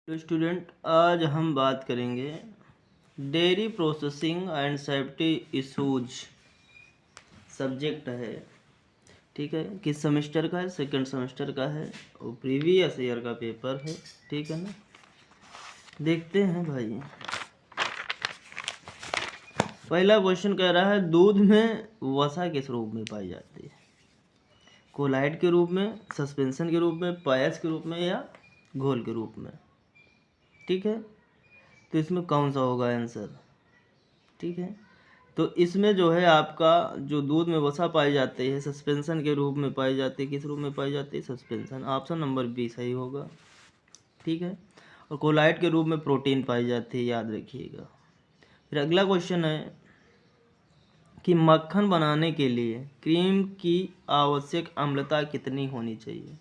तो स्टूडेंट आज हम बात करेंगे dairy processing and safety issues subject है। ठीक है, किस सेमेस्टर का है? सेकंड सेमेस्टर का है और प्रीवियस ईयर का पेपर है। ठीक है ना, देखते हैं भाई। पहला क्वेश्चन कह रहा है दूध में वसा किस रूप में पाई जाती है? कोलाइड के रूप में, सस्पेंशन के रूप में, पायस के रूप में या घोल के रूप में? ठीक है, तो इसमें कौन सा होगा आंसर? ठीक है, तो इसमें जो है आपका जो दूध में वसा पाई जाती है सस्पेंशन के रूप में पाई जाती है। किस रूप में पाई जाती है? सस्पेंशन। ऑप्शन नंबर बी सही होगा। ठीक है, और कोलाइड के रूप में प्रोटीन पाई जाती है, याद रखिएगा। फिर अगला क्वेश्चन है कि मक्खन बनाने के लिए क्रीम की आवश्यक अम्लता कितनी होनी चाहिए?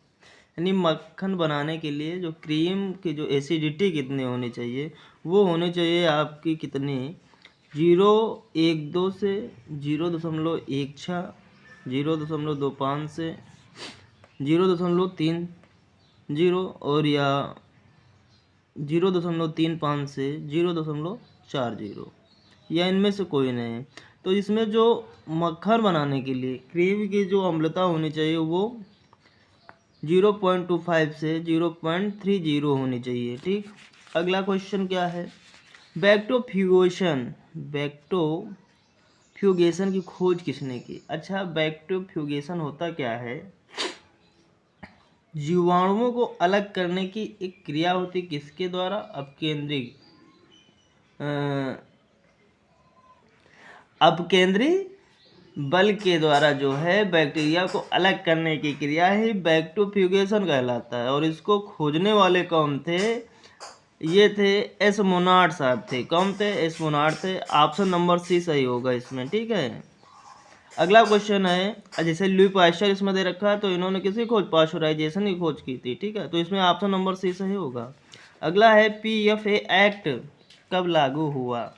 यानी मक्खन बनाने के लिए जो क्रीम की जो एसिडिटी कितनी होनी चाहिए, वो होनी चाहिए आपकी कितनी? 0.12 से 0.16, 0.25 से 0.30 और या 0.35 से 0.40, या इनमें से कोई नहीं। तो इसमें जो मक्खन बनाने के लिए क्रीम की जो अम्लता होनी चाहिए वो 0.25 से 0.30 होनी चाहिए। ठीक, अगला क्वेश्चन क्या है? बैक्टोफ्यूगेशन की खोज किसने की? अच्छा, बैक्टोफ्यूगेशन होता क्या है? जीवाणुओं को अलग करने की एक क्रिया होती, किसके द्वारा? अपकेंद्री बल के द्वारा जो है बैक्टीरिया को अलग करने की क्रिया ही बैक्टोफ्यूगेशन कहलाता है। और इसको खोजने वाले कौन थे? ये थे एस मोनार्ड साहब थे। कौन थे? एस मोनार्ड थे। ऑप्शन नंबर सी सही होगा इसमें। ठीक है, अगला क्वेश्चन है जैसे लुई पाश्चर इसमें दे रखा है, तो इन्होंने किसकी खोज? पाश्चराइजेशन की खोज की थी। ठीक है, तो इसमें ऑप्शन नंबर सी सही होगा। अगला है PFA एक्ट कब लागू हुआ?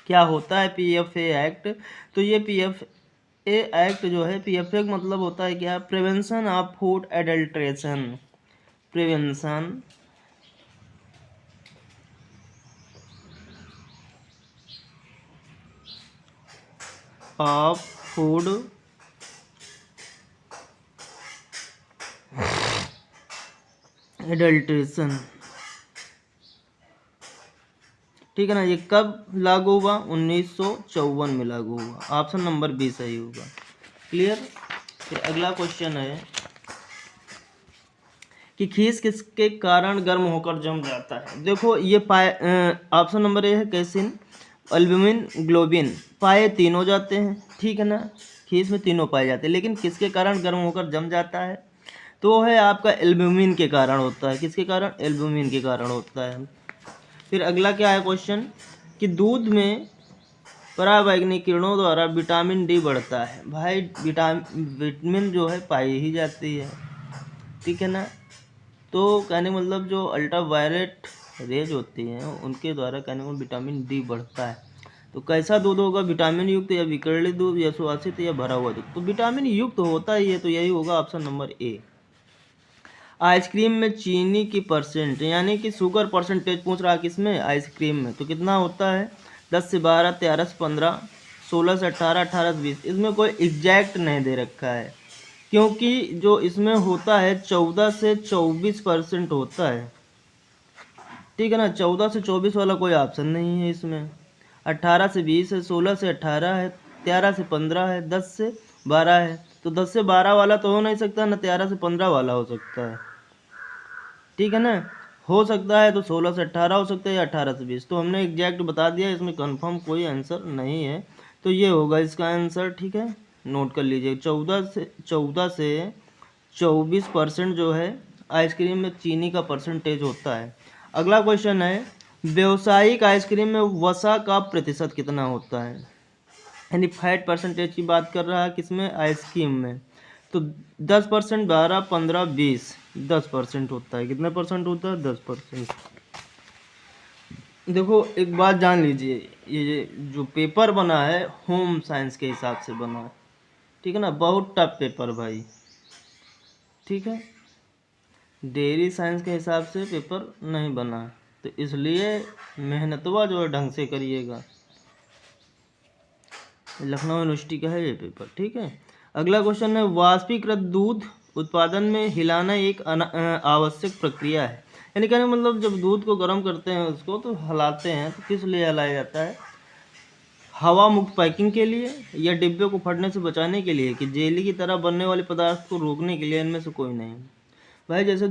क्या होता है PFA एक्ट? तो ये PFA एक्ट जो है, PFA का मतलब होता है क्या? Prevention of food adulteration. Prevention of food adulteration. ठीक है ना, ये कब लागू हुआ? 1954 में लागू हुआ। ऑप्शन नंबर बी सही होगा। क्लियर। फिर अगला क्वेश्चन है कि खीस किसके कारण गर्म होकर जम जाता है? देखो ये ऑप्शन नंबर ए है कैसिन, एल्ब्यूमिन, ग्लोबिन। पाए तीनों जाते हैं। ठीक है ना, खीस में तीनों पाए जाते हैं, लेकिन किसके कारण गर्म होकर जम जाता है? तो वो है आपका एल्ब्यूमिन के कारण होता है। किसके कारण? एल्ब्यूमिन के कारण होता है। फिर अगला क्या है क्वेश्चन कि दूध में पराबैंगनी किरणों द्वारा विटामिन डी बढ़ता है। भाई विटामिन जो है पाई ही जाती है। ठीक है ना, तो कहने मतलब जो अल्ट्रावायलेट रेज होती हैं उनके द्वारा कहने को विटामिन डी बढ़ता है। तो कैसा दूध होगा? विटामिन युक्त या विकर्णित दूध या सुवासित या भरा हुआ दूध? तो विटामिन युक्त होता ही है, तो यही होगा ऑप्शन नंबर ए। आइसक्रीम में चीनी की परसेंट यानी कि शुगर परसेंटेज पूछ रहा है किसमें? आइसक्रीम में। तो कितना होता है? 10 से 12, 13 से 15, 16 से 18, 18 से 20। इसमें कोई एग्जैक्ट नहीं दे रखा है, क्योंकि जो इसमें होता है 14 से 24% होता है। ठीक है ना, 14 से 24 वाला कोई ऑप्शन नहीं है इसमें। 18 से 20 है, 16 से 18 है, 13 से 15 है, 10 से 12 है। तो 10 से 12 वाला तो हो नहीं सकता ना, 13 से 15 वाला हो सकता है। ठीक है ना, हो सकता है तो 16 से 18 हो सकता है या 18 से 20। तो हमने एग्जैक्ट बता दिया, इसमें कंफर्म कोई आंसर नहीं है, तो ये होगा इसका आंसर। ठीक है, नोट कर लीजिए। 14 से 24% जो है आइसक्रीम में चीनी का परसेंटेज होता है। अगला क्वेश्चन है व्यावसायिक आइसक्रीम में वसा का प्रतिशत कितना होता है? यानी फैट परसेंटेज की बात कर रहा है किसमें? आइसक्रीम में। तो 10%, 12, 15, 20, 10% होता है। कितना परसेंट होता है? 10%। देखो एक बात जान लीजिए, ये जो पेपर बना है होम साइंस के हिसाब से बना है। ठीक है ना, बहुत टफ पेपर भाई। ठीक है, डेयरी साइंस के हिसाब से पेपर नहीं बना, तो इसलिए मेहनतवा जो है ढंग से करिएगा। लखनऊ यूनिवर्सिटी का है ये पेपर, ठीक है। अगला क्वेश्चन है, वाष्पीकृत दूध उत्पादन में हिलाना एक आवश्यक प्रक्रिया है। यानी कहने का मतलब जब दूध को गर्म करते हैं उसको तो हिलाते हैं, तो किस लिए हिलाया जाता है? हवा मुक्त पैकिंग के लिए, या डिब्बे को फटने से बचाने के लिए, कि जेली की तरह बनने वाले पदार्थ को रोकने के लिए? इनमें से कोई नहीं। भाई जैसे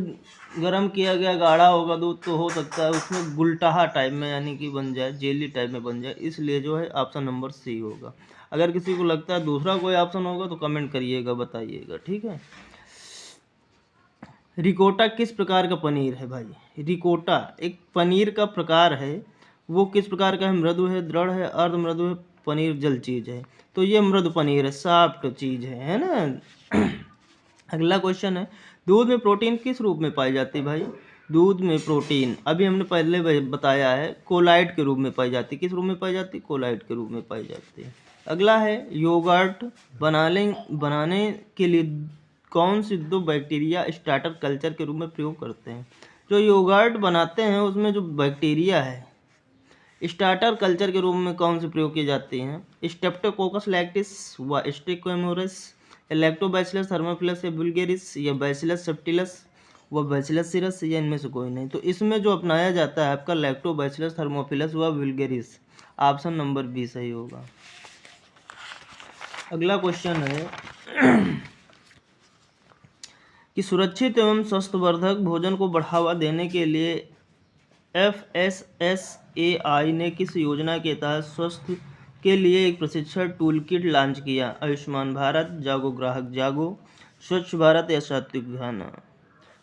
गर्म किया गया गाढ़ा होगा दूध, तो हो सकता है उसमें गुलटाहा टाइप में यानी कि बन जाए, जेली टाइप में बन जाए, इसलिए जो है ऑप्शन नंबर सी होगा। अगर किसी को लगता है दूसरा कोई ऑप्शन होगा तो कमेंट करिएगा, बताइएगा, ठीक है। रिकोटा किस प्रकार का पनीर है? भाई रिकोटा एक पनीर का प्रकार है, वो किस प्रकार का है? मृदु है, दृढ़ है, अर्ध मृदु है, पनीर जल चीज है। तो ये मृदु पनीर है, सॉफ्ट चीज है ना। अगला क्वेश्चन है, दूध में प्रोटीन किस रूप में पाई जाती है? भाई दूध में प्रोटीन अभी हमने पहले बताया है, कोलाइड के रूप में पाई जाती है। किस रूप में पाई जाती है? कोलाइड के रूप में पाई जाती है। अगला है, योगर्ट बनाने के लिए कौन सी दो बैक्टीरिया स्टार्टर कल्चर के रूप में प्रयोग करते हैं? जो योगर्ट बनाते हैं उसमें जो बैक्टीरिया है स्टार्टर कल्चर के रूप में कौन से प्रयोग की जाती हैं? स्टेप्टोकोकस लैक्टिस व स्टेकोमोरस, लैक्टोबैसिलस थर्मोफिलस या बुल्गेरिस, या बैसिलस सेप्टिलस व बैसिलस सीरस, या इनमें से कोई नहीं। तो इसमें जो अपनाया जाता है आपका लैक्टोबैसिलस थर्मोफिलस व बुल्गेरिस, ऑप्शन नंबर बी सही होगा। अगला क्वेश्चन है कि सुरक्षित एवं स्वास्थ्यवर्धक भोजन को बढ़ावा देने के लिए FSSAI ने किस योजना के तहत स्वास्थ्य के लिए एक प्रशिक्षण टूल किट लॉन्च किया? आयुष्मान भारत, जागो ग्राहक जागो, स्वच्छ भारत या सात्विक खाना?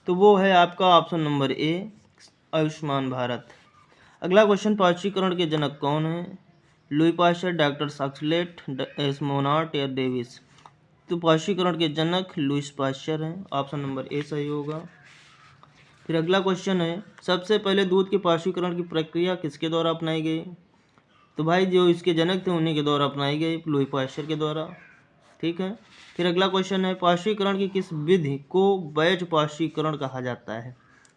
तो वो है आपका ऑप्शन नंबर ए, आयुष्मान भारत। अगला क्वेश्चन, पाश्चीकरण के जनक कौन है? लुई पाश्चर, डॉक्टर सक्सलेट, एस्मोनाट या डेविस? तो पाश्चीकरण के जनक लुईस पाश्चर हैं, ऑप्शन नंबर ए सही होगा। फिर अगला क्वेश्चन है, सबसे पहले दूध के पाश्चीकरण की प्रक्रिया किसके द्वारा अपनाई गई? तो भाई जो इसके जनक थे उन्हीं के द्वारा अपनाई गई, लुई पाश्चर के द्वारा, ठीक है। फिर अगला क्वेश्चन है, पाश्चीकरण की किस विधि को बैच पाश्चीकरण कहा जाता है?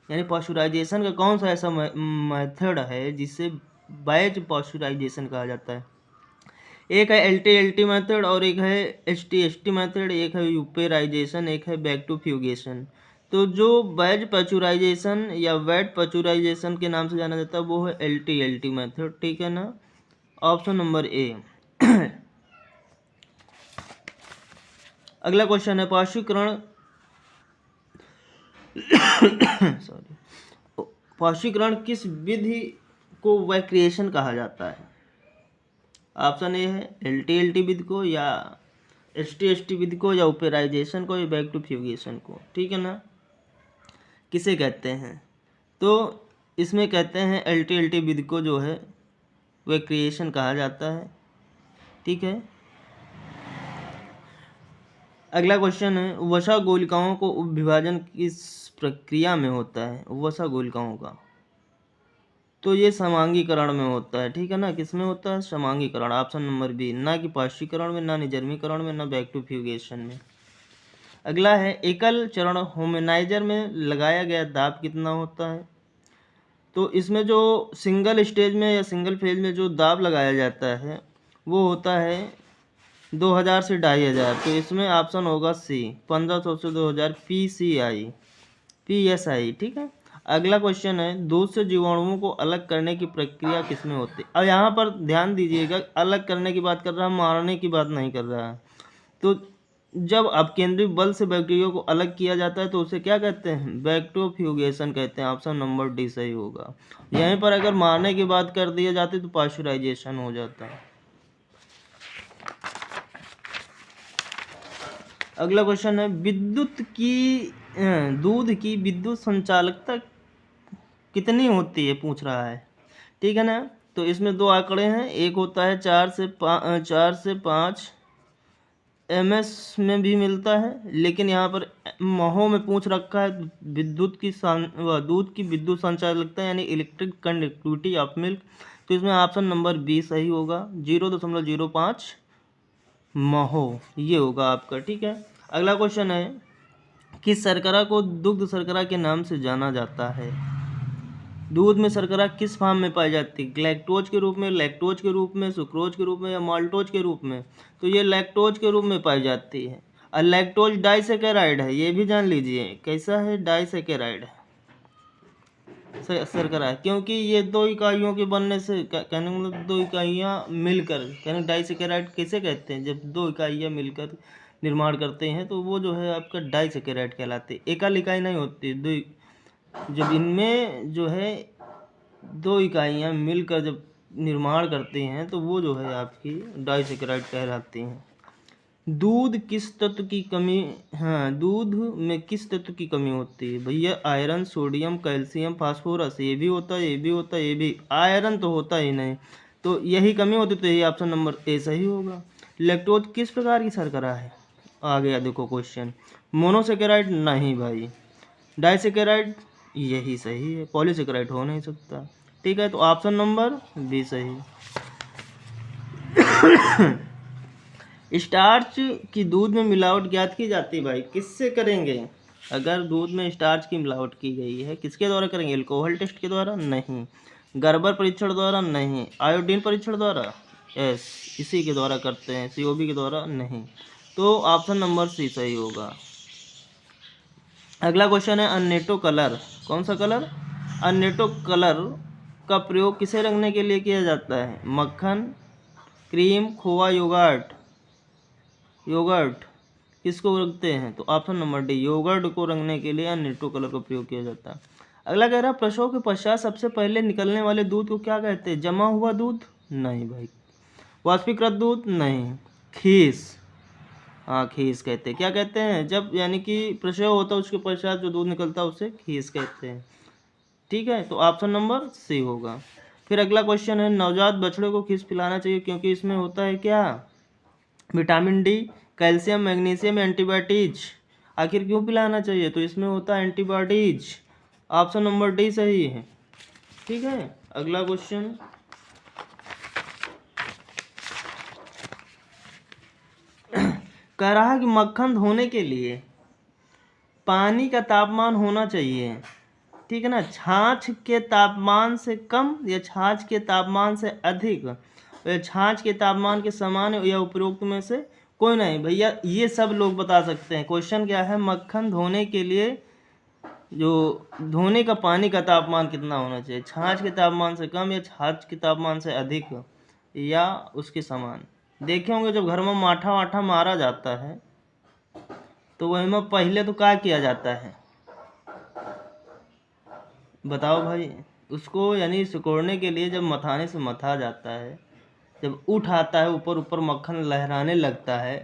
यानी पाश्चराइजेशन का कौन सा ऐसा मेथड है जिसे बैच पाश्चराइजेशन कहा जाता है? एक है LT-LT मेथड, और एक है ST-ST मेथड, एक है यूपेराइजेशन, एक है बैक टू फ्यूगेशन। तो जो बैच पाश्चराइजेशन या वेट पाश्चराइजेशन के नाम से जाना जाता है वो है LT-LT मेथड, ठीक है ना, ऑप्शन नंबर ए। अगला क्वेश्चन है, पाश्चीकरण पाश्चीकरण किस विधि को वैक्रिएशन कहा जाता है? ऑप्शन ए है LT-LT विधि को, या ST-ST विधि को, या ओपेराइजेशन को, या बैक टू फ्यूगेशन को, ठीक है ना। किसे कहते हैं? तो इसमें कहते हैं LT-LT विधि को जो है वैक्रिएशन कहा जाता है, ठीक है। अगला क्वेश्चन है, वसा गोलिकाओं को विभाजन किस प्रक्रिया में होता है? वसा गोलिकाओं का तो ये समांगीकरण में होता है, ठीक है ना। किस में होता है? समांगीकरण, ऑप्शन नंबर बी, ना कि पाश्चीकरण में, ना निर्जमीकरण में, ना बैक टू फ्यूगेशन में। अगला है, एकल चरण होमेनाइजर में लगाया गया दाब कितना होता है? तो इसमें जो सिंगल स्टेज में या सिंगल फेज में जो दाब लगाया जाता है वो होता है 2000 से 2500। तो इसमें ऑप्शन होगा सी, 1500 से 2000 PSI, ठीक है। अगला क्वेश्चन है, दूध से जीवाणुओं को अलग करने की प्रक्रिया किसमें होती है? अब यहाँ पर ध्यान दीजिएगा, अलग करने की बात कर रहा है, मारने की बात नहीं कर रहा है। तो जब अपकेंद्रीय बल से बैक्टीरिया को अलग किया जाता है तो उसे क्या कहते हैं? बैक टू फ्यूगेशन कहते हैं, ऑप्शन नंबर डी सही होगा। यहीं पर अगर मारने की बात कर दी जाती तो पाश्चराइजेशन हो जाता है। अगला क्वेश्चन है, दूध की विद्युत संचालकता कितनी होती है पूछ रहा है, ठीक है ना। तो इसमें दो आंकड़े हैं, एक होता है 4 से 5 ms में भी मिलता है, लेकिन यहाँ पर महो में पूछ रखा है दूध की विद्युत संचालकता यानी इलेक्ट्रिक कंडक्टिविटी ऑफ मिल्क। तो इसमें ऑप्शन नंबर बी सही होगा, 0.05 महो ये होगा आपका, ठीक है। अगला क्वेश्चन है, किस शर्करा को दुग्ध शर्करा के नाम से जाना जाता है? दूध में शर्करा किस फॉर्म में पाई जाती है? ग्लैक्टोज के रूप में, लैक्टोज के रूप में, सुक्रोज के रूप में या माल्टोज के रूप में? तो ये लैक्टोज के रूप में पाई जाती है। और लैक्टोज डाइसैकेराइड है, ये भी जान लीजिए। कैसा है? डाइसैकेराइड है शर्करा है, क्योंकि ये दो इकाइयों के बनने से कहने का मतलब दो इकाइयाँ मिलकर, कहने डाइसैकेराइड कैसे कहते हैं? जब दो इकाइयाँ मिलकर निर्माण करते हैं तो वो जो है आपका डाइसैकेराइड कहलाते हैं। एकल इकाई नहीं होती, जब इनमें जो है दो इकाइयाँ मिलकर जब निर्माण करते हैं तो वो जो है आपकी डाइसैकेराइड कहलाती हैं। दूध किस तत्व की कमी, हाँ, दूध में किस तत्व की कमी होती है? भैया आयरन, सोडियम, कैल्शियम, फास्फोरस, ये भी होता है, ये भी होता है, ये भी। आयरन तो होता ही नहीं, तो यही कमी होती, तो यही ऑप्शन नंबर ए सही होगा। लैक्टोज किस प्रकार की शर्करा है? आ गया देखो क्वेश्चन। मोनोसेकेराइड नहीं भाई, डाइसेकेराइड यही सही है, पॉलीसेकेराइड हो नहीं सकता। ठीक है, तो ऑप्शन नंबर बी सही। स्टार्च की दूध में मिलावट ज्ञात की जाती है भाई, किससे करेंगे? अगर दूध में स्टार्च की मिलावट की गई है, किसके द्वारा करेंगे? एल्कोहल टेस्ट के द्वारा? नहीं। गर्बर परीक्षण द्वारा? नहीं। आयोडीन परीक्षण द्वारा? यस, इसी के द्वारा करते हैं, सीओबी के द्वारा नहीं। तो ऑप्शन नंबर सी सही होगा। अगला क्वेश्चन है अन्नेटो कलर। कौन सा कलर? अन्नेटो कलर का प्रयोग किसे रंगने के लिए किया जाता है? मक्खन, क्रीम, खोआ, योगर्ट। योगर्ट किसको रखते हैं? तो ऑप्शन नंबर डी, योगर्ट को रंगने के लिए अन्नेटो कलर का प्रयोग किया जाता है। अगला कह रहा है प्रसव के पश्चात सबसे पहले निकलने वाले दूध को क्या कहते हैं? जमा हुआ दूध? नहीं भाई। वाष्पीकृत दूध? नहीं। खीस, हाँ खीस कहते हैं। क्या कहते हैं? जब यानी कि प्रसव होता है उसके पश्चात जो दूध निकलता है उसे खीस कहते हैं। ठीक है, तो ऑप्शन नंबर सी होगा। फिर अगला क्वेश्चन है नवजात बछड़े को खीस पिलाना चाहिए क्योंकि इसमें होता है क्या? Vitamin D, calcium, magnesium, antibiotics. आखिर क्यों पिलाना चाहिए? तो इसमें होता है एंटीबायोटिज। ऑप्शन नंबर डी सही है। ठीक है, अगला क्वेश्चन कह रहा है कि मक्खन धोने के लिए पानी का तापमान होना चाहिए, ठीक है ना, छाछ के तापमान से कम या छाछ के तापमान से अधिक, या छाछ के तापमान के समान या उपरोक्त में से कोई नहीं। भैया ये सब लोग बता सकते हैं। क्वेश्चन क्या है? मक्खन धोने के लिए जो धोने का पानी का तापमान कितना होना चाहिए? छाछ के तापमान से कम या छाछ के तापमान से अधिक या उसके समान। देखे होंगे जब घर में माठा वाठा मारा जाता है तो वही में पहले तो क्या किया जाता है? बताओ भाई। उसको यानी सिकोड़ने के लिए जब मथाने से मथा जाता है, जब उठ आता है ऊपर ऊपर मक्खन लहराने लगता है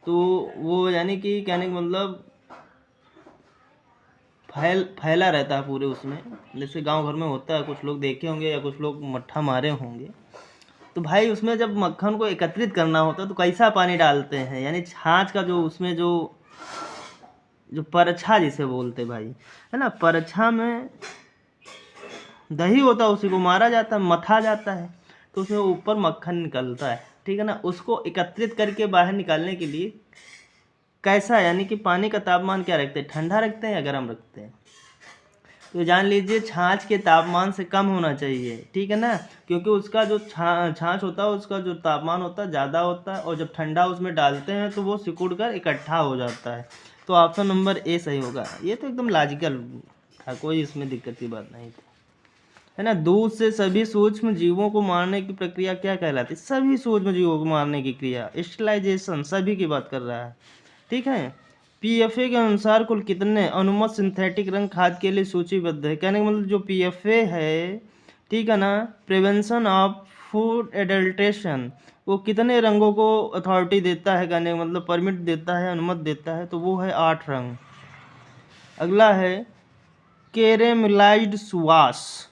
तो वो यानी कि कहने का मतलब फैला रहता है पूरे उसमें। जैसे गांव घर में होता है, कुछ लोग देखे होंगे या कुछ लोग मट्ठा मारे होंगे। तो भाई उसमें जब मक्खन को एकत्रित करना होता है तो कैसा पानी डालते हैं? यानी छाछ का जो उसमें जो परछा जिसे बोलते भाई, है ना, परछा में दही होता है, उसी को मारा जाता है, मथा जाता है तो उसमें ऊपर मक्खन निकलता है। ठीक है ना, उसको एकत्रित करके बाहर निकालने के लिए कैसा, यानी कि पानी का तापमान क्या रखते हैं? ठंडा रखते हैं या गर्म रखते हैं? तो जान लीजिए छाछ के तापमान से कम होना चाहिए। ठीक है ना, क्योंकि उसका जो छाछ होता है उसका जो तापमान होता है ज़्यादा होता है और जब ठंडा उसमें डालते हैं तो वो सिकुड़ कर इकट्ठा हो जाता है। तो ऑप्शन नंबर ए सही होगा। ये तो एकदम लॉजिकल था, कोई इसमें दिक्कत की बात नहीं थी, है ना। दूध से सभी सूक्ष्म जीवों को मारने की प्रक्रिया क्या कहलाती है? सभी सूक्ष्म जीवों को मारने की क्रिया, स्टेरिलाइजेशन, सभी की बात कर रहा है। ठीक है, पीएफए के अनुसार कुल कितने अनुमत सिंथेटिक रंग खाद के लिए सूचीबद्ध है? कहने का मतलब जो पीएफए है, ठीक है ना, प्रिवेंशन ऑफ फूड एडल्ट्रेशन, वो कितने रंगों को अथॉरिटी देता है? कहने का मतलब परमिट देता है, अनुमति देता है, तो वो है 8 रंग। अगला है कैरेमलाइज्ड सुवास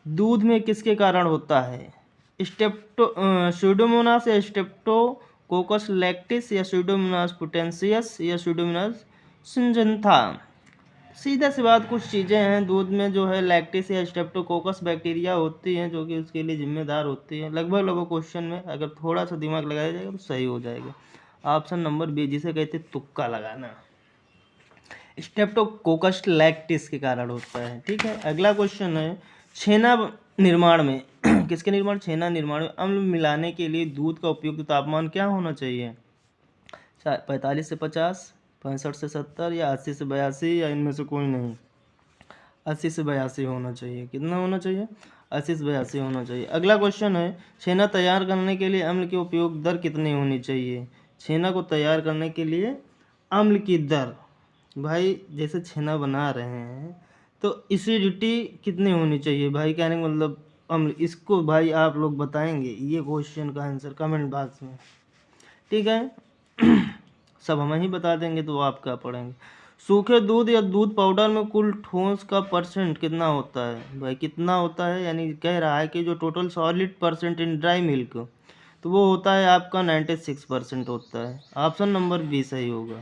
दूध में किसके कारण होता है? स्यूडोमोनास या स्ट्रेप्टोकोकस लैक्टिस या स्यूडोमोनास पुटेंसियस या स्यूडोमोनास सिंजेंथा। सीधा सी बात, कुछ चीज़ें हैं दूध में जो है लैक्टिस या स्ट्रेप्टोकोकस बैक्टीरिया होती हैं जो कि उसके लिए जिम्मेदार होती हैं। लगभग क्वेश्चन में अगर थोड़ा सा दिमाग लगाया जाएगा तो सही हो जाएगा। ऑप्शन नंबर बी, जिसे कहते हैं तुक्का लगाना। स्ट्रेप्टोकोकस लैक्टिस के कारण होता है। ठीक है, अगला क्वेश्चन है छेना निर्माण में किसके निर्माण, छेना निर्माण में अम्ल मिलाने के लिए दूध का उपयुक्त तापमान क्या होना चाहिए? 45 से 50, 65 से 70 या 80 से 82 या इनमें से कोई नहीं? 80 से 82 होना चाहिए। कितना होना चाहिए? 80 से 82 होना चाहिए। अगला क्वेश्चन है छेना तैयार करने के लिए अम्ल की उपयोग दर कितनी होनी चाहिए? छेना को तैयार करने के लिए अम्ल की दर, भाई जैसे छेना बना रहे हैं तो एसिडिटी कितनी होनी चाहिए भाई, कहने का मतलब अम्ल, इसको भाई आप लोग बताएंगे ये क्वेश्चन का आंसर कमेंट बॉक्स में। ठीक है सब हम ही बता देंगे तो आप क्या पढ़ेंगे। सूखे दूध या दूध पाउडर में कुल ठोस का परसेंट कितना होता है? भाई कितना होता है, यानी कह रहा है कि जो total solid percent in dry milk, तो वो होता है आपका 96% होता है। ऑप्शन नंबर बी सही होगा।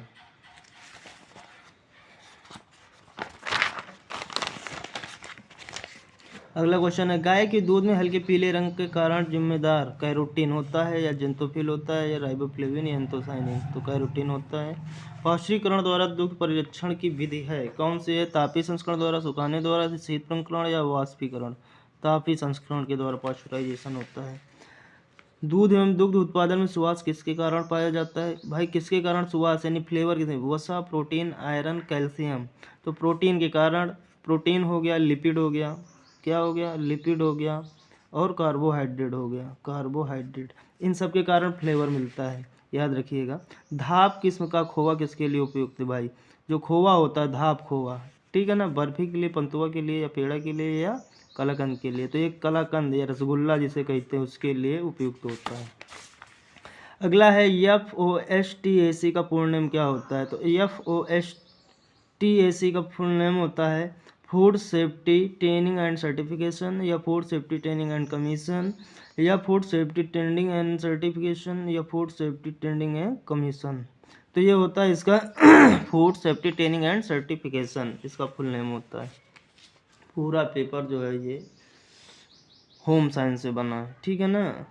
अगला क्वेश्चन है गाय के दूध में हल्के पीले रंग के कारण जिम्मेदार कैरोटीन होता है या जेंतोफिल होता है या राइबोफ्लेविन या एंथोसाइनिन? तो कैरोटीन होता है। पाश्चुरीकरण द्वारा दुग्ध परिरक्षण की विधि है कौन सी है? तापीय संस्करण द्वारा, सुखाने द्वारा, शीत प्रसंस्करण या वाष्पीकरण? तापीय संस्करण के द्वारा पाश्चुराइजेशन होता है। दूध एवं दुग्ध उत्पादन में सुवास किसके कारण पाया जाता है? भाई किसके कारण सुवास यानी फ्लेवर किसके? वसा, प्रोटीन, आयरन, कैल्शियम। तो प्रोटीन के कारण, प्रोटीन हो गया, लिपिड हो गया, क्या हो गया? लिपिड हो गया, और कार्बोहाइड्रेट हो गया, कार्बोहाइड्रेट, इन सब के कारण फ्लेवर मिलता है, याद रखिएगा। धाप किस्म का खोवा किसके लिए उपयुक्त है? भाई जो खोवा होता है धाप खोवा, ठीक है ना, बर्फी के लिए, पंतुआ के लिए, या पेड़ा के लिए, या कलाकंद के लिए। तो ये कलाकंद या रसगुल्ला जिसे कहते हैं उसके लिए उपयुक्त होता है। अगला है FOSTAC का पूर्ण नेम क्या होता है? तो FOSTAC का फुल नेम होता है food safety training and certification, या food safety training and commission, या food safety training and certification, या food safety training and commission. तो ये होता है इसका food safety training and certification, इसका फुल नेम होता है। पूरा पेपर जो है ये होम साइंस से बना है, ठीक है ना।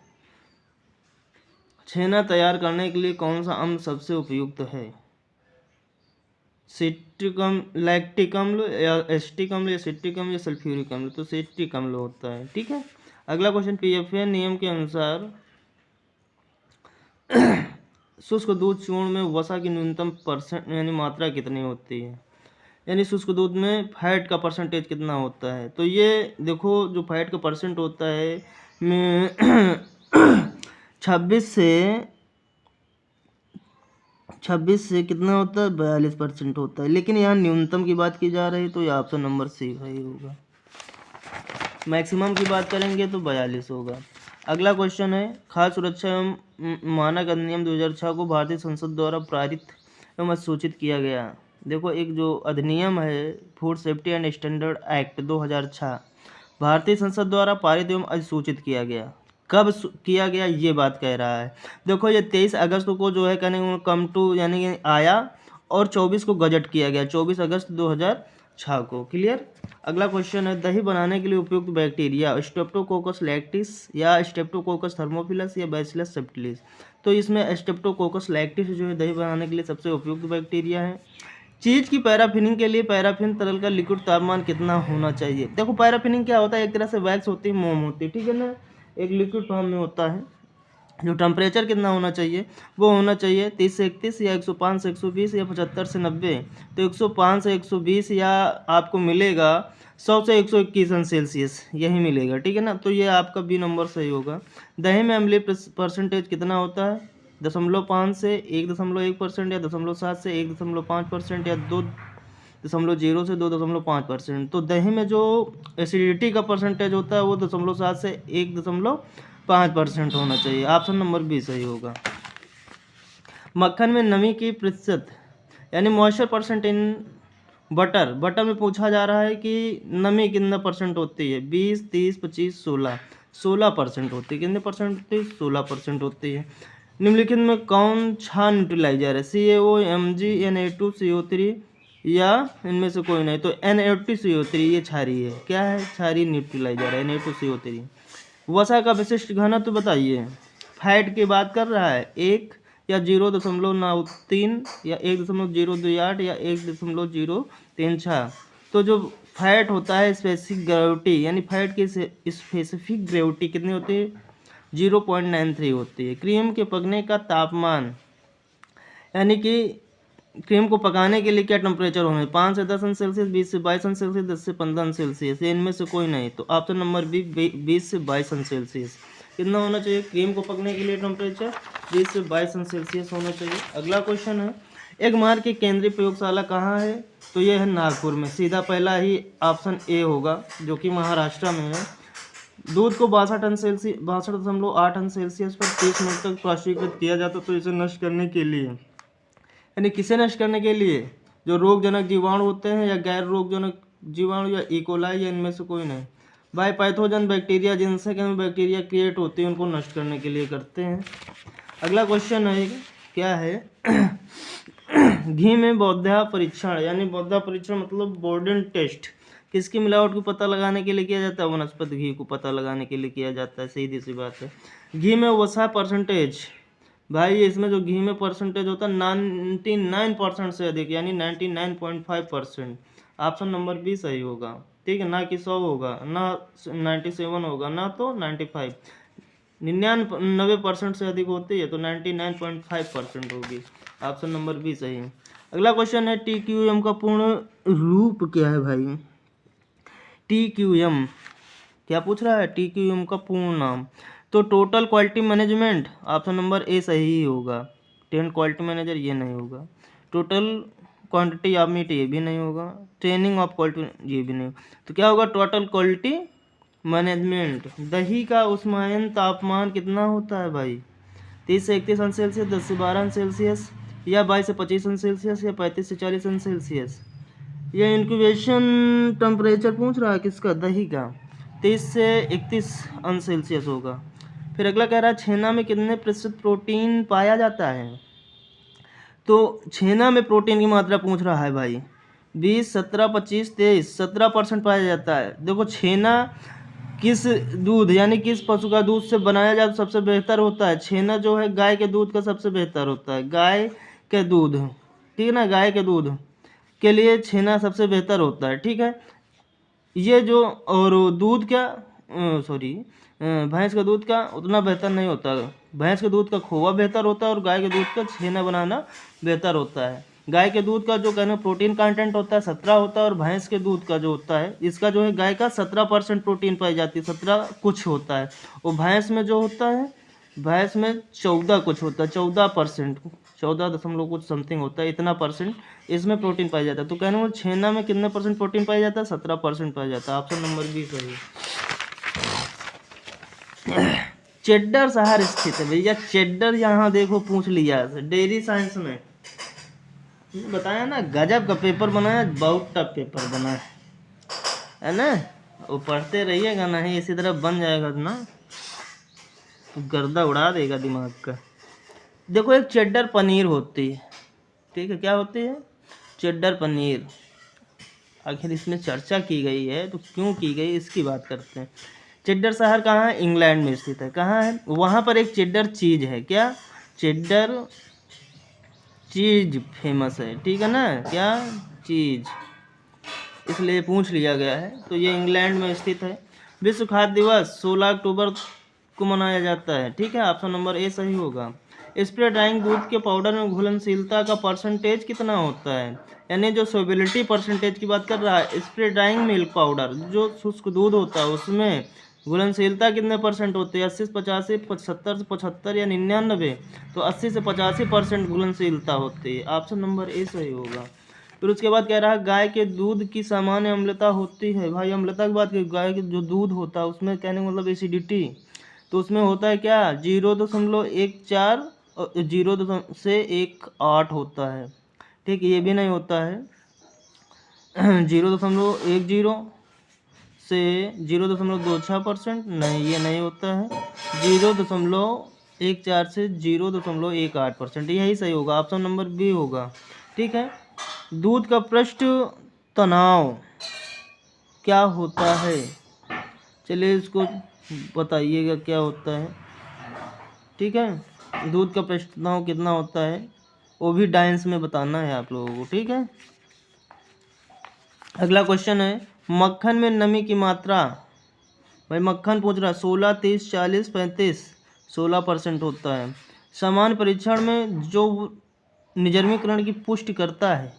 छेना तैयार करने के लिए कौन सा अम्ल सबसे उपयुक्त है? सिट्रिक अम्ल, लैक्टिक अम्ल, या एसिटिक अम्ल, या सिट्रिक अम्ल, या सल्फ्यूरिक अम्ल? तो सिट्रिक अम्ल होता है, ठीक है। अगला क्वेश्चन, PFA नियम के अनुसार शुष्क दूध चूर्ण में वसा की न्यूनतम परसेंट यानी मात्रा कितनी होती है? यानी शुष्क दूध में फैट का परसेंटेज कितना होता है? तो ये देखो जो फैट का परसेंट होता है में 26 से कितना होता है? 42% होता है। लेकिन यहाँ न्यूनतम की बात की जा रही है तो ये ऑप्शन नंबर सी सही होगा। मैक्सिमम की बात करेंगे तो 42 होगा। अगला क्वेश्चन है खाद्य सुरक्षा एवं मानक अधिनियम 2006 को भारतीय संसद द्वारा पारित एवं अधिसूचित किया गया। देखो एक जो अधिनियम है food safety and standard act 2006 भारतीय संसद द्वारा पारित एवं अधिसूचित किया गया। कब किया गया ये बात कह रहा है। देखो ये 23 अगस्त को जो है कहने कम टू यानी कि आया, और 24 को गजट किया गया, 24 अगस्त 2006 को। क्लियर। अगला क्वेश्चन है दही बनाने के लिए उपयुक्त बैक्टीरिया स्ट्रेप्टोकोकस लैक्टिस, या स्ट्रेप्टोकोकस थर्मोफिलस, या बैसिलस सब्टिलिस? तो इसमें स्ट्रेप्टोकोकस लैक्टिस जो है दही बनाने के लिए सबसे उपयुक्त बैक्टीरिया है। चीज़ की पैराफिनिंग के लिए पैराफिन तरल का लिक्विड तापमान कितना होना चाहिए? देखो पैराफिनिंग क्या होता है, एक तरह से वैक्स होती है, मोम होती है, ठीक है ना, एक लिक्विड फॉर्म में होता है। जो टेम्परेचर कितना होना चाहिए वो होना चाहिए 30 से 31, या 105 से 120, या 75 से 90। तो 105 से 120 या आपको मिलेगा 100 से 121 अंश सेल्सियस, यही मिलेगा, ठीक है ना। तो ये आपका बी नंबर सही होगा। दही में अम्लीय परसेंटेज कितना होता है? 0.5 से 1.1%, या 0.7 से 1.5%, या 2.0 से 2.5%। तो दही में जो एसिडिटी का परसेंटेज होता है वो 0.7 से 1.5% होना चाहिए। ऑप्शन नंबर बी सही होगा। मक्खन में नमी की प्रतिशत यानी moisture percent in butter, butter में पूछा जा रहा है कि नमी कितना परसेंट होती है? 20, 30, 25, 16% होती है। कितने परसेंट होती है? 16% होती है। निम्नलिखित में कौन सा न्यूट्रलाइजर है? CaO, Mg, Na2CO3, या इनमें से कोई नहीं? तो Na2CO3 ये क्षारीय है। क्या है? क्षारीय न्यूट्रलाइजर है Na2CO3। वसा का विशिष्ट घनत्व बताइए। फैट की बात कर रहा है 1, या 0.93 या 1.028 या 1.036। तो जो फैट होता है स्पेसिफिक ग्रेविटी, यानी फैट की स्पेसिफिक ग्रेविटी कितनी होती है? 0.93 होती है। क्रीम के पकने का तापमान, यानी कि क्रीम को पकाने के लिए क्या टेम्परेचर होना है? 5 से 10 अंश सेल्सियस, 20 से 22 अंश सेल्सियस, 10 से 15 अंश सेल्सियस, या इनमें से कोई नहीं। तो ऑप्शन नंबर बी 20 से 22 अंश सेल्सियस। कितना होना चाहिए क्रीम को पकने के लिए टेम्परेचर? 20 से 22 अंश सेल्सियस होना चाहिए। अगला क्वेश्चन है, एक मार की केंद्रीय प्रयोगशाला कहाँ है? तो ये है नागपुर में। सीधा पहला ही ऑप्शन ए होगा, जो कि महाराष्ट्र में है। दूध को 62 अंश सेल्सियस 62.8 अंश सेल्सियस पर 30 मिनट तक प्रशीतृत किया जाता, तो इसे नष्ट करने के लिए, यानी किसे नष्ट करने के लिए? जो रोगजनक जीवाणु होते हैं या गैर रोगजनक जीवाणु या इकोलाई, या इनमें से कोई नहीं। बाय पैथोजन बैक्टीरिया, जिनसे कहीं बैक्टीरिया क्रिएट होती है, उनको नष्ट करने के लिए करते हैं। अगला क्वेश्चन है, क्या है? घी में बौद्धा परीक्षण, यानी बौद्धा परीक्षण मतलब बोर्डन टेस्ट, किसकी मिलावट को पता लगाने के लिए किया जाता है? वनस्पति घी को पता लगाने के लिए किया जाता है। सीधी सी बात है। घी में वसा परसेंटेज, भाई इसमें जो घी में परसेंटेज होता है 99% से अधिक, यानी 99.5%। ऑप्शन नंबर बी सही होगा। ठीक है, ना कि 100 होगा, ना 97 होगा, ना तो 95। 99% से अधिक होती है तो 99.5% होगी। ऑप्शन नंबर बी सही है। अगला क्वेश्चन है, TQM का पूर्ण रूप क्या है भाई? TQM क्या पूछ रहा है? TQM का पूर्ण नाम, तो total quality management. Option number ए सही होगा। टेन क्वालिटी मैनेजर ये नहीं होगा। टोटल क्वांटिटी ऑफ मीट ये भी नहीं होगा। ट्रेनिंग ऑफ क्वालिटी ये भी नहीं होगा। तो क्या होगा? Total quality management. दही का उष्मायन तापमान कितना होता है भाई? 30 से 31 अंश सेल्सियस, 10 से 12 अंश सेल्सियस, या 22 से 25 अंश सेल्सियस, या 35 से 40 अंश सेल्सियस। ये इंक्यूबेशन टेम्परेचर पूछ रहा है किसका? दही का। 30 से 31 अंश सेल्सियस होगा। फिर अगला कह रहा है, छेना में कितने प्रतिशत प्रोटीन पाया जाता है? तो छेना में प्रोटीन की मात्रा पूछ रहा है भाई। 20, 17, 25, 23, 17% पाया जाता है। देखो छेना किस दूध, यानी किस पशु का दूध से बनाया जाए तो सबसे बेहतर होता है? छेना जो है गाय के दूध का सबसे बेहतर होता है। गाय के दूध, ठीक है ना, गाय के दूध के लिए छेना सबसे बेहतर होता है। ठीक है, ये जो, और दूध क्या, सॉरी, भैंस का दूध का उतना बेहतर नहीं होता। भैंस के दूध का खोवा बेहतर होता है और गाय के दूध का छेना बनाना बेहतर होता है। गाय के दूध का जो कहना प्रोटीन कंटेंट होता है 17 होता है, और भैंस के दूध का जो होता है, इसका जो है गाय का 17% प्रोटीन पाई जाती है, 17 कुछ होता है। और भैंस में जो होता है, भैंस में 14 कुछ होता है, 14%, 14 दशमलव कुछ समथिंग होता है, इतना परसेंट इसमें प्रोटीन पाया जाता है। तो कहने वाले छेना में कितने परसेंट प्रोटीन पाया जाता है? 17% पाया जाता है। ऑप्शन नंबर बी सही। चेडर शहर स्थित है भैया। चेडर यहाँ देखो पूछ लिया डेयरी साइंस में, बताया ना, गजब का पेपर बनाया, बहुत टफ पेपर बना है ना। वो पढ़ते रहिएगा, नहीं इसी तरह बन जाएगा ना तो गर्दा उड़ा देगा दिमाग का। देखो एक चेडर पनीर होती है, ठीक है, क्या होती है? चेडर पनीर। आखिर इसमें चर्चा की गई है तो क्यों की गई, इसकी बात करते हैं। चेडर शहर कहाँ है? इंग्लैंड में स्थित है। कहाँ है? वहाँ पर एक चेडर चीज है। क्या? चेडर चीज फेमस है, ठीक है ना, क्या चीज, इसलिए पूछ लिया गया है। तो ये इंग्लैंड में स्थित है। विश्व खाद्य दिवस 16 अक्टूबर को मनाया जाता है। ठीक है, ऑप्शन नंबर ए सही होगा। स्प्रे ड्राइंग दूध के पाउडर में घुलनशीलता का परसेंटेज कितना होता है? यानी जो सोबिलिटी परसेंटेज की बात कर रहा है, स्प्रे ड्राइंग मिल्क पाउडर जो शुष्क दूध होता है उसमें घुलनशीलता कितने परसेंट होती है? 80 से 85, 75 से 75, या 99? तो 80 से 85% घुलनशीलता होती है। ऑप्शन नंबर ए सही होगा। फिर उसके बाद कह रहा है, गाय के दूध की सामान्य अम्लता होती है। भाई अम्लता की बात की, गाय के जो दूध होता है उसमें कहने का मतलब एसिडिटी, तो उसमें होता है क्या? 0.14 0 से 1.8 होता है। ठीक, ये भी नहीं होता है 0.10 से 0.26%, नहीं ये नहीं होता है। 0.14 से 0.18%, यही सही होगा। ऑप्शन नंबर बी होगा। ठीक है, दूध का पृष्ठ तनाव क्या होता है? चलिए इसको बताइएगा क्या होता है। ठीक है, दूध का पृष्ठ तनाव कितना होता है वो भी डाइंस में बताना है आप लोगों को, ठीक है। अगला क्वेश्चन है मक्खन में नमी की मात्रा, भाई मक्खन पूछ रहा है 16, 30, 40, 35, 16% होता है। समान परीक्षण में जो निर्जमीकरण की पुष्टि करता है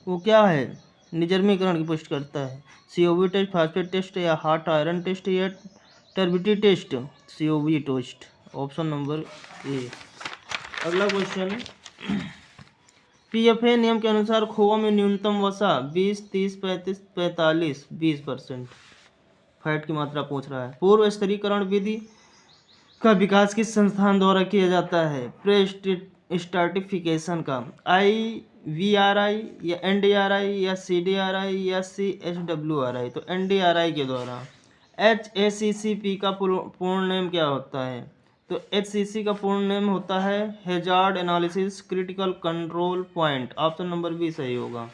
वो क्या है, निर्जमीकरण की पुष्टि करता है। COV टेस्ट, फास्फेट टेस्ट, या हार्ट आयरन टेस्ट, या turbidity test. COV test, option number A. अगला क्वेश्चन PFA नियम के अनुसार खोआ में न्यूनतम वसा 20, 30, 35, 45, 20% फैट की मात्रा पूछ रहा है। पूर्व स्तरीकरण विधि का विकास किस संस्थान द्वारा किया जाता है, प्रे स्टार्टिफिकेशन का, IVRI या NDRI या CDRI या CSWRI, तो NDRI के द्वारा। HACCP का पूर्ण नेम क्या होता है, तो HCC का पूर्ण नेम होता है hazard analysis critical control point, option number B सही होगा,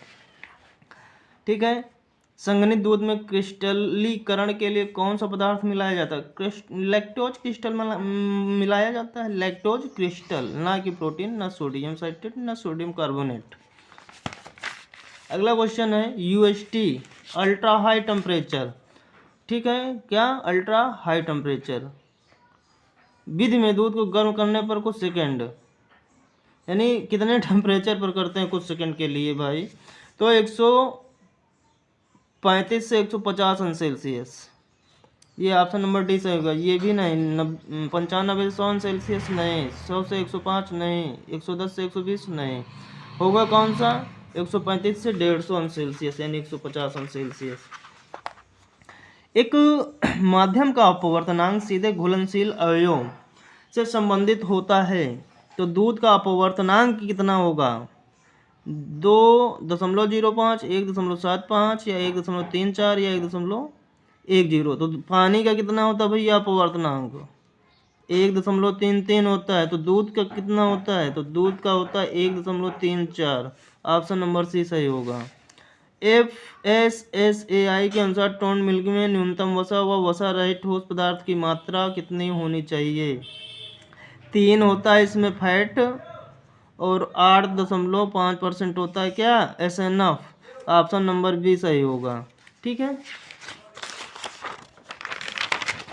ठीक है। संघनित दूध में क्रिस्टलीकरण के लिए कौन सा पदार्थ मिलाया जाता है, लैक्टोज क्रिस्टल मिलाया जाता है, लैक्टोज क्रिस्टल, ना कि प्रोटीन, ना सोडियम साइट्रेट, ना सोडियम कार्बोनेट। अगला क्वेश्चन है UHT अल्ट्रा हाई टेम्परेचर, ठीक है, क्या अल्ट्रा हाई टेम्परेचर विधि में दूध को गर्म करने पर कुछ सेकेंड, यानी कितने टेम्परेचर पर करते हैं कुछ सेकेंड के लिए भाई, तो 135 से 150 अंश सेल्सियस, ये ऑप्शन नंबर डी सही होगा। ये भी नहीं, 95 से 100 अंश सेल्सियस नहीं, 100 से 105 नहीं, 110 से 120 नहीं, होगा कौन सा 135 से 150 अंश सेल्सियस, यानी 150 अंश सेल्सियस। एक माध्यम का अपवर्तनांक सीधे घुलनशील अवयव से संबंधित होता है, तो दूध का अपवर्तनांक कितना होगा, 2.05, 1.75 या 1.34 या 1.10। तो पानी का कितना होता है भैया अपवर्तनांक, 1.33 होता है। तो दूध का कितना होता है, तो दूध का होता है 1.34, ऑप्शन नंबर सी सही होगा। FSSAI के अनुसार टोन मिल्क में न्यूनतम वसा व वसा रहित ठोस पदार्थ की मात्रा कितनी होनी चाहिए, 3 होता है इसमें फैट, और 8.5% होता है क्या SNF, ऑप्शन नंबर बी सही होगा, ठीक है।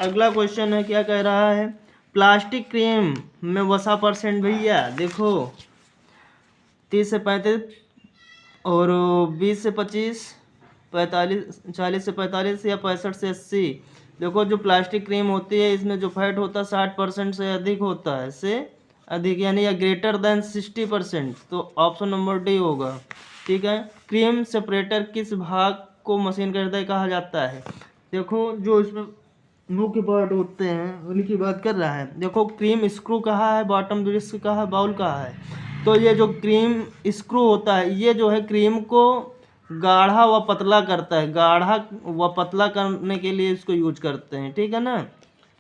अगला क्वेश्चन है क्या कह रहा है, प्लास्टिक क्रीम में वसा परसेंट भैया देखो 30 से 35 और 20 से 25, 45, 40 से 45 या 65 से 80। देखो जो प्लास्टिक क्रीम होती है इसमें जो फैट होता है 60% से अधिक होता है, से अधिक यानी या ग्रेटर देन 60%, तो ऑप्शन नंबर डी होगा, ठीक है। क्रीम सेपरेटर किस भाग को मशीन का हृदय कहा जाता है, देखो जो इसमें मुख्य पार्ट होते हैं उनकी बात कर रहा है। देखो क्रीम स्क्रू कहाँ है, बॉटम डिस्क कहाँ है, बाउल कहाँ है, तो ये जो क्रीम स्क्रू होता है ये जो है क्रीम को गाढ़ा व पतला करता है, गाढ़ा व पतला करने के लिए इसको यूज करते हैं, ठीक है ना।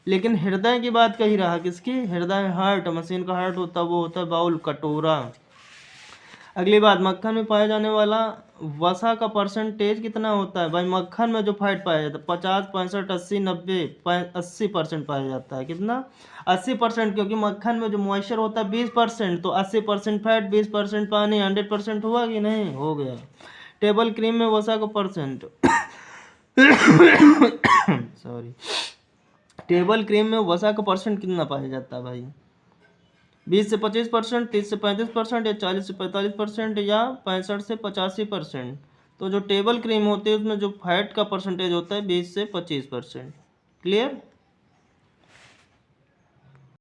लेकिन हृदय की बात कही रहा, किसकी, हृदय हार्ट, मशीन का हार्ट होता है वो होता है बाउल, कटोरा। अगली बात, मक्खन में पाया जाने वाला वसा का परसेंटेज कितना होता है, भाई मक्खन में जो फैट पाया जाता है 50, 65, 80, 90, 80% पाया जाता है, कितना 80%, क्योंकि मक्खन में जो मॉइस्चर होता है 20%, तो 80% फैट 20% पानी, 100% हुआ कि नहीं, हो गया। टेबल क्रीम में वसा का परसेंट सॉरी, टेबल क्रीम में वसा का परसेंट कितना पाया जाता है भाई, 20 से 25%, 30 से 35% या 40 से 45% या 65 से 85%। तो जो टेबल क्रीम होती है उसमें जो फैट का परसेंटेज होता है 20 से 25%, क्लियर।